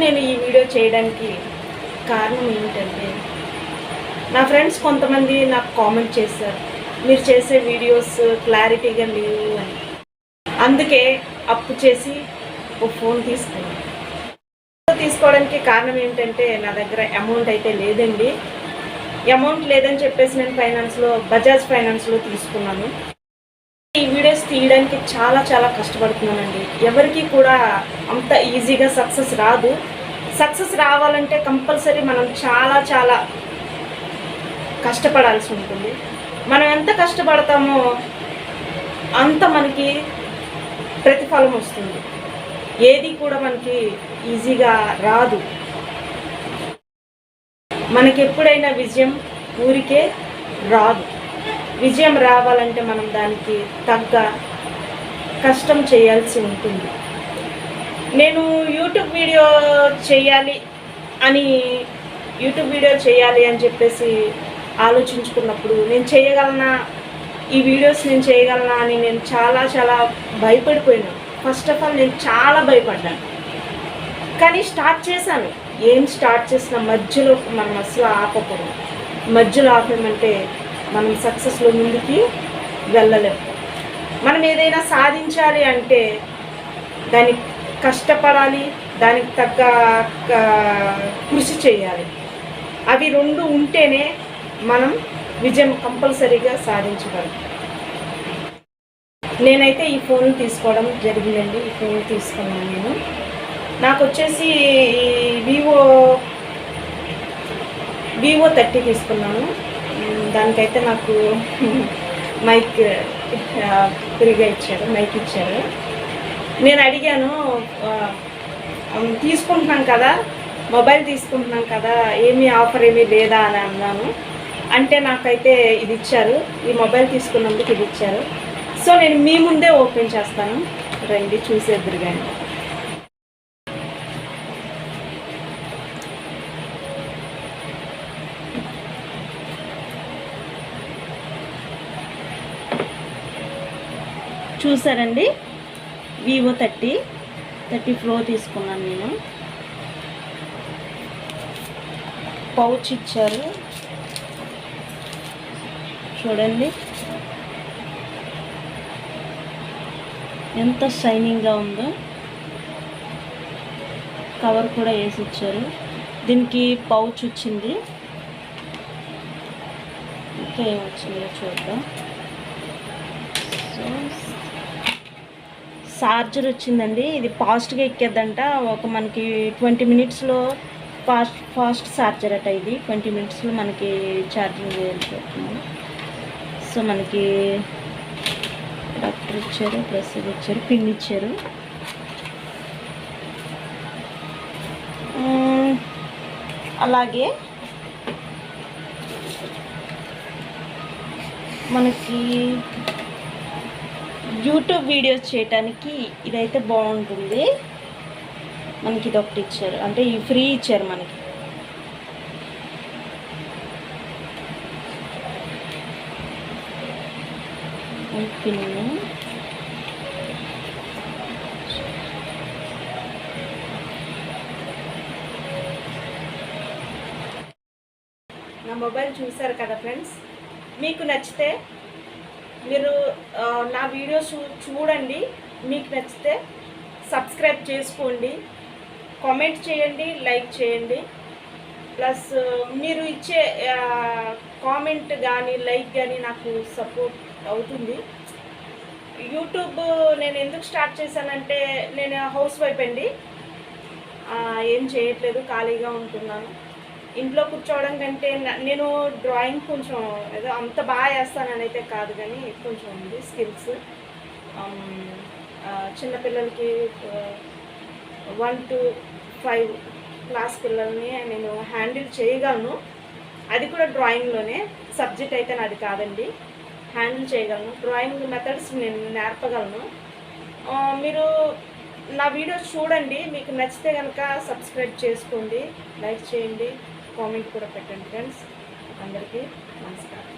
నేను ఈ వీడియో చేయడానికి కారణం ఏంటంటే, నా ఫ్రెండ్స్ కొంతమంది నాకు కామెంట్ చేశారు, మీరు చేసే వీడియోస్ క్లారిటీగా లేవు అని. అందుకే అప్పు చేసి ఒక ఫోన్ తీసుకున్నాను. తీసుకోవడానికి కారణం ఏంటంటే, నా దగ్గర అమౌంట్ అయితే లేదండి. అమౌంట్ లేదని చెప్పేసి నేను బజాజ్ ఫైనాన్స్లో తీసుకున్నాను. ఈ వీడియోస్ తీయడానికి చాలా కష్టపడుతున్నానండి. ఎవరికి కూడా అంత ఈజీగా సక్సెస్ రాదు. సక్సెస్ రావాలంటే కంపల్సరీ మనం చాలా కష్టపడాల్సి ఉంటుంది. మనం ఎంత కష్టపడతామో అంత మనకి ప్రతిఫలం వస్తుంది. ఏది కూడా మనకి ఈజీగా రాదు. మనకి ఎప్పుడైనా విజయం ఊరికే రాదు. విజయం రావాలంటే మనం దానికి తగ్గ కష్టం చేయాల్సి ఉంటుంది. నేను యూట్యూబ్ వీడియో చేయాలి అని చెప్పేసి ఆలోచించుకున్నప్పుడు ఈ వీడియోస్ నేను చేయగలనా అని నేను చాలా భయపడిపోయినాను. ఫస్ట్ ఆఫ్ ఆల్ నేను చాలా భయపడ్డాను. కానీ స్టార్ట్ చేశాను. ఏం స్టార్ట్ చేసినా మధ్యలో మనం అసలు ఆపకూడదు. మధ్యలో ఆపేమంటే మనం సక్సెస్లో ముందుకి వెళ్ళలేము. మనం ఏదైనా సాధించాలి అంటే దానికి కష్టపడాలి, దానికి తగ్గ కృషి చేయాలి. అవి రెండు ఉంటేనే మనం విజయం కంపల్సరీగా సాధించగలం. నేనైతే ఈ ఫోన్ తీసుకోవడం జరిగిందండి. ఈ ఫోన్ తీసుకున్నాను నేను. నాకు వచ్చేసి వివో 30 తీసుకున్నాను. దానికైతే నాకు మైక్ ఫ్రీగా ఇచ్చారు, మైక్ ఇచ్చారు. నేను అడిగాను, తీసుకుంటున్నాం కదా, మొబైల్ తీసుకుంటున్నాం కదా, ఏమీ ఆఫర్ ఏమీ లేదా అని అన్నాను. అంటే నాకైతే ఇది ఇచ్చారు, ఈ మొబైల్ తీసుకున్నందుకు ఇది ఇచ్చారు. సో నేను మీ ముందే ఓపెన్ చేస్తాను, రండి చూసేద్దరు. కానీ చూసారండి, వివో 30 ప్రో తీసుకున్నాను నేను. పౌచ్ ఇచ్చారు చూడండి, ఎంత షైనింగ్గా ఉందో. కవర్ కూడా వేసి ఇచ్చారు. దీనికి పౌచ్ వచ్చింది. ఇంకా ఏమొచ్చిందో చూద్దాం. ఛార్జర్ వచ్చిందండి. ఇది ఫాస్ట్గా ఎక్కేద్దంట. మనకి 20 మినిట్స్లో ఫాస్ట్ ఛార్జర్ అట. ఇది 20 మినిట్స్లో మనకి ఛార్జింగ్ చేయాల్సి. సో మనకి డాక్టర్ ఇచ్చారు, ప్లస్ ఇది ఇచ్చారు, పిన్ ఇచ్చారు. అలాగే మనకి యూట్యూబ్ వీడియోస్ చేయడానికి ఇదైతే బాగుంటుంది. మనకి ఇది ఒకటి ఇచ్చారు, అంటే ఈ ఫ్రీ ఇచ్చారు మనకి. పిన్ నా మొబైల్ చూసారు కదా ఫ్రెండ్స్. మీకు నచ్చితే మీరు నా వీడియోస్ చూడండి. మీకు నచ్చితే సబ్స్క్రైబ్ చేసుకోండి, కామెంట్ చేయండి, లైక్ చేయండి. ప్లస్ మీరు ఇచ్చే కామెంట్ కానీ లైక్ కానీ నాకు సపోర్ట్ అవుతుంది. యూట్యూబ్ నేను ఎందుకు స్టార్ట్ చేశానంటే, నేను హౌస్ వైఫ్ అండి, ఏం చేయట్లేదు, ఖాళీగా ఉంటున్నాను. ఇంట్లో కూర్చోవడం కంటే నేను డ్రాయింగ్ కొంచెం ఏదో అంత బాగా వేస్తానని అయితే కాదు, కానీ కొంచెం ఉంది స్కిల్స్. చిన్నపిల్లలకి 1 to 5 క్లాస్ పిల్లల్ని నేను హ్యాండిల్ చేయగలను. అది కూడా డ్రాయింగ్లోనే. సబ్జెక్ట్ అయితే నాది కాదండి, హ్యాండిల్ చేయగలను. డ్రాయింగ్ మెథడ్స్ నేను నేర్పగలను. మీరు నా వీడియోస్ చూడండి. మీకు నచ్చితే కనుక సబ్స్క్రైబ్ చేసుకోండి, లైక్ చేయండి, కామెంట్ కూడా పెట్టండి ఫ్రెండ్స్. అందరికీ నమస్కారం.